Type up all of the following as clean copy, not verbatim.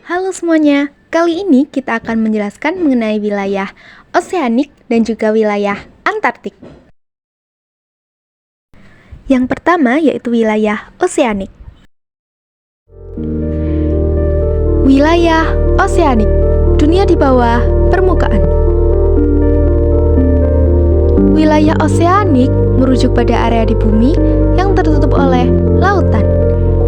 Halo semuanya, kali ini kita akan menjelaskan mengenai wilayah oseanik dan juga wilayah Antartik. Yang pertama yaitu wilayah oseanik. Wilayah oseanik, dunia di bawah permukaan. Wilayah oseanik merujuk pada area di bumi yang tertutup oleh lautan.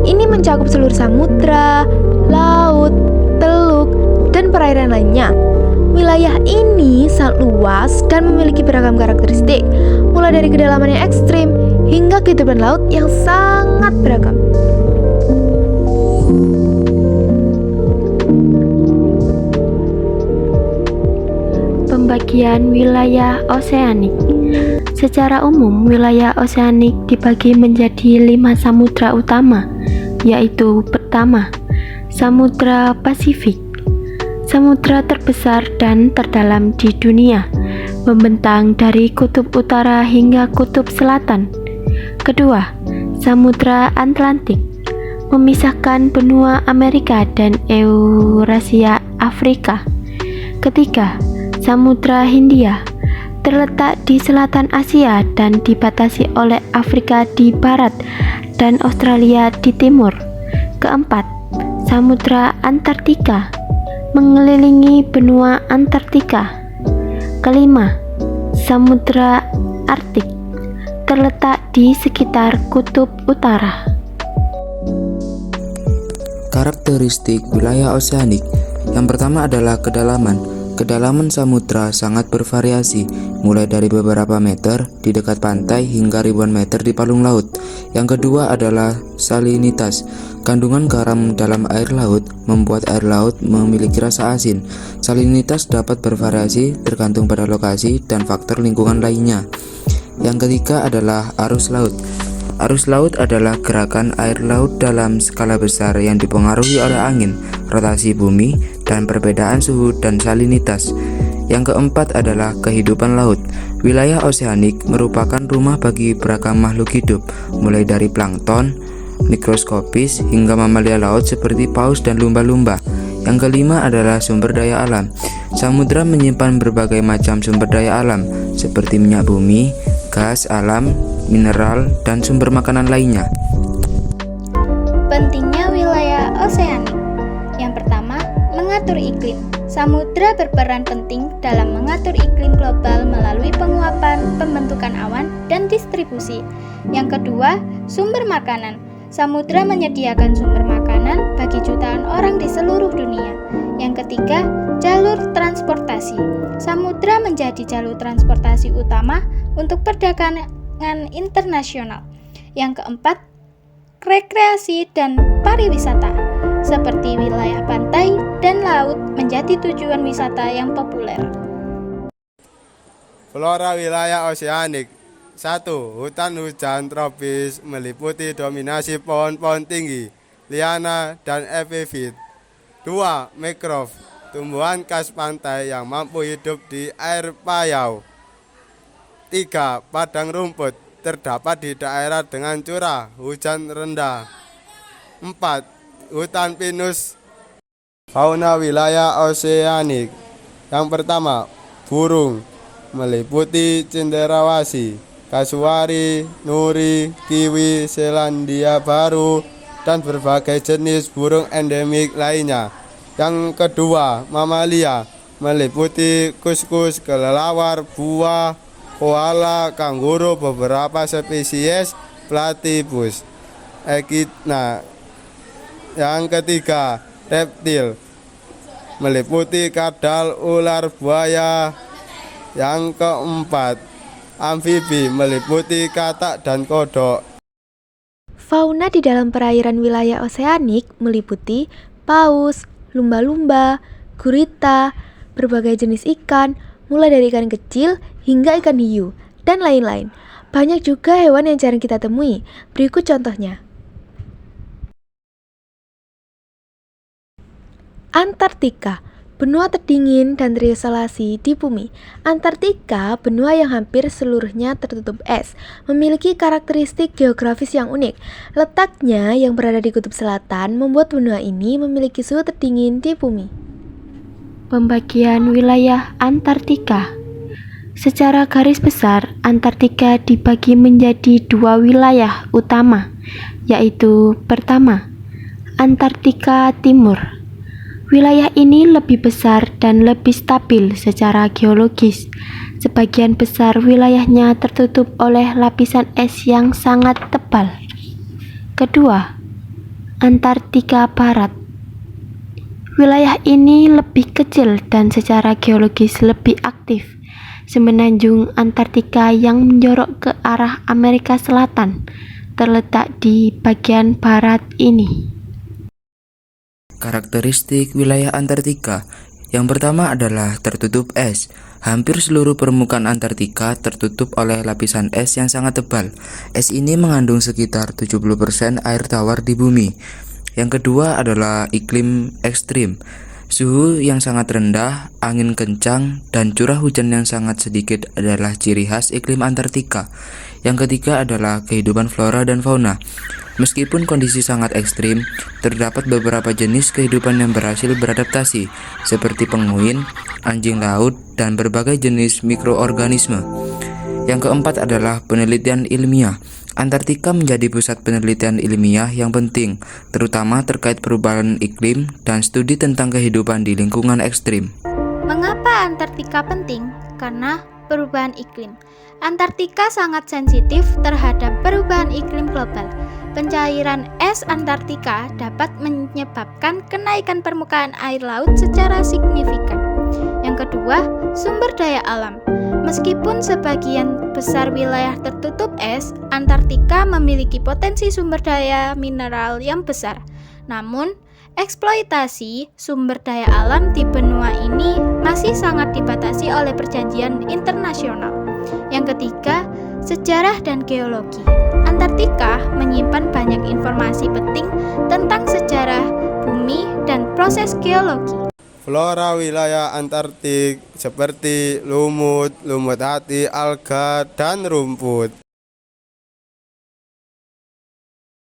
Ini mencakup seluruh samudra, laut, teluk, dan perairan lainnya. Wilayah ini sangat luas dan memiliki beragam karakteristik, mulai dari kedalaman yang ekstrim hingga kehidupan laut yang sangat beragam. Pembagian wilayah oseanik. Secara umum, wilayah oseanik dibagi menjadi 5 samudra utama, yaitu pertama, Samudra Pasifik, samudra terbesar dan terdalam di dunia, membentang dari kutub utara hingga kutub selatan. Kedua, Samudra Atlantik, memisahkan benua Amerika dan Eurasia Afrika. Ketiga, Samudra Hindia, terletak di selatan Asia dan dibatasi oleh Afrika di barat dan Australia di timur. Keempat, Samudra Antartika, mengelilingi benua Antartika. Kelima, Samudra Arktik, terletak di sekitar kutub utara. Karakteristik wilayah oseanik. Yang pertama adalah kedalaman. Kedalaman samudra sangat bervariasi, mulai dari beberapa meter di dekat pantai hingga ribuan meter di palung laut. Yang kedua adalah salinitas. Kandungan garam dalam air laut membuat air laut memiliki rasa asin. Salinitas dapat bervariasi tergantung pada lokasi dan faktor lingkungan lainnya. Yang ketiga adalah arus laut. Arus laut adalah gerakan air laut dalam skala besar yang dipengaruhi oleh angin, rotasi bumi, dan perbedaan suhu dan salinitas. Yang keempat adalah kehidupan laut. Wilayah oseanik merupakan rumah bagi beragam makhluk hidup, mulai dari plankton, mikroskopis, hingga mamalia laut seperti paus dan lumba-lumba. Yang kelima adalah sumber daya alam. Samudra menyimpan berbagai macam sumber daya alam, seperti minyak bumi, gas alam, mineral, dan sumber makanan lainnya. Pentingnya wilayah oseanik. Yang pertama, mengatur iklim. Samudra berperan penting dalam mengatur iklim global melalui penguapan, pembentukan awan, dan distribusi. Yang kedua, sumber makanan. Samudra menyediakan sumber makanan bagi jutaan orang di seluruh dunia. Yang ketiga, jalur transportasi. Samudra menjadi jalur transportasi utama untuk perdagangan internasional. Yang keempat, rekreasi dan pariwisata, seperti wilayah pantai dan laut menjadi tujuan wisata yang populer. Flora wilayah oseanik. 1. Hutan hujan tropis meliputi dominasi pohon-pohon tinggi, liana, dan epifit. 2. Mangrove, tumbuhan khas pantai yang mampu hidup di air payau. 3. Padang rumput, terdapat di daerah dengan curah hujan rendah. 4. Hutan pinus. Fauna wilayah oseanik. Yang pertama, burung, meliputi cenderawasih, kasuari, nuri, kiwi, Selandia Baru, dan berbagai jenis burung endemik lainnya. Yang kedua, mamalia, meliputi kuskus, kelelawar, buah, koala, kanguru, beberapa spesies platypus, echidna. Yang ketiga, reptil, meliputi kadal, ular, buaya. Yang keempat, amfibi, meliputi katak dan kodok. Fauna di dalam perairan wilayah oseanik meliputi paus, lumba-lumba, gurita, berbagai jenis ikan, mulai dari ikan kecil hingga ikan hiu, dan lain-lain. Banyak juga hewan yang jarang kita temui. Berikut contohnya. Antartika, benua terdingin dan terisolasi di bumi. Antartika, benua yang hampir seluruhnya tertutup es, memiliki karakteristik geografis yang unik. Letaknya yang berada di kutub selatan membuat benua ini memiliki suhu terdingin di bumi. Pembagian wilayah Antartika. Secara garis besar, Antartika dibagi menjadi dua wilayah utama, yaitu pertama, Antartika Timur. Wilayah ini lebih besar dan lebih stabil secara geologis. Sebagian besar wilayahnya tertutup oleh lapisan es yang sangat tebal. Kedua, Antartika Barat. Wilayah ini lebih kecil dan secara geologis lebih aktif. Semenanjung Antartika yang menjorok ke arah Amerika Selatan terletak di bagian barat ini. Karakteristik wilayah Antartika. Yang pertama adalah tertutup es. Hampir seluruh permukaan Antartika tertutup oleh lapisan es yang sangat tebal. Es ini mengandung sekitar 70% air tawar di bumi. Yang kedua adalah iklim ekstrim. Suhu yang sangat rendah, angin kencang, dan curah hujan yang sangat sedikit adalah ciri khas iklim Antartika. Yang ketiga adalah kehidupan flora dan fauna. Meskipun kondisi sangat ekstrim, terdapat beberapa jenis kehidupan yang berhasil beradaptasi, seperti penguin, anjing laut, dan berbagai jenis mikroorganisme. Yang keempat adalah penelitian ilmiah. Antartika menjadi pusat penelitian ilmiah yang penting, terutama terkait perubahan iklim dan studi tentang kehidupan di lingkungan ekstrim. Mengapa Antartika penting? Karena perubahan iklim. Antartika sangat sensitif terhadap perubahan iklim global. Pencairan es Antartika dapat menyebabkan kenaikan permukaan air laut secara signifikan. Yang kedua, sumber daya alam. Meskipun sebagian besar wilayah tertutup es, Antartika memiliki potensi sumber daya mineral yang besar. Namun, eksploitasi sumber daya alam di benua ini masih sangat dibatasi oleh perjanjian internasional. Yang ketiga, sejarah dan geologi. Antartika menyimpan banyak informasi penting tentang sejarah bumi dan proses geologi. Flora wilayah Antartik seperti lumut, lumut hati, alga, dan rumput.